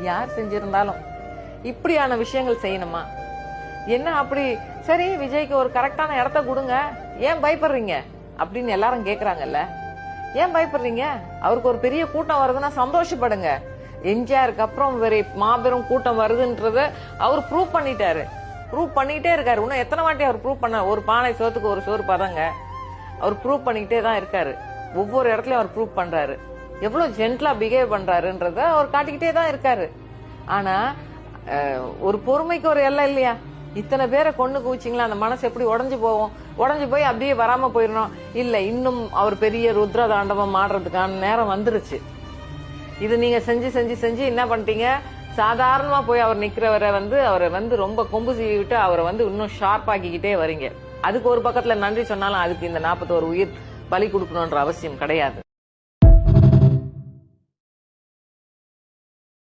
யார் செஞ்சிருந்தாலும் இப்படியான விஷயங்கள் செய்யணுமா? என்ன அப்படி சரி விஜய்க்கு ஒரு கரெக்டான இடத்த கொடுங்க, ஏன் பயப்படுறீங்க அப்படின்னு எல்லாரும் கேக்குறாங்கல்ல. ஏன் பயப்படுறீங்க? அவருக்கு ஒரு பெரிய கூட்டம் வருதுன்னா சந்தோஷப்படுங்க. எம்ஜிஆருக்கு அப்புறம் வேற மாபெரும் கூட்டம் வருதுன்றத அவர் ப்ரூவ் பண்ணிட்டாரு, ப்ரூவ் பண்ணிட்டே இருக்காரு. இன்னும் எத்தனை வாட்டி அவர் ப்ரூவ் பண்ண? ஒரு பானை சோத்துக்கு ஒரு சோறு பதங்க. அவர் ப்ரூவ் பண்ணிக்கிட்டே தான் இருக்காரு. ஒவ்வொரு இடத்துலயும் அவர் ப்ரூவ் பண்றாரு. எவ்வளவு ஜென்டலா பிஹேவ் பண்றாருன்றத அவர் காட்டிக்கிட்டே தான் இருக்காரு. ஆனா ஒரு பொறுமைக்கு ஒரு எல்லை இல்லையா? இத்தனை பேரை கொண்டு குவிச்சிங்களா, அந்த மனசு எப்படி உடஞ்சு போகும்? உடஞ்சு போய் அப்படியே வராம போயிடணும் இல்ல. இன்னும் அவர் பெரிய ருத்ர தாண்டவம் ஆடுறதுக்கான நேரம் வந்துருச்சு. இது நீங்க செஞ்சு செஞ்சு செஞ்சு என்ன பண்ணிட்டீங்க? சாதாரணமா போய் அவர் நிக்கிறவரை அவரை ரொம்ப கொம்பு சீவி விட்டு அவரை இன்னும் ஷார்ப் ஆக்கிக்கிட்டே வரீங்க. அதுக்கு ஒரு பக்கத்துல நன்றி சொன்னாலும் அதுக்கு இந்த 41 உயிர் பலி கொடுக்கணும்ன்ற அவசியம் கிடையாது.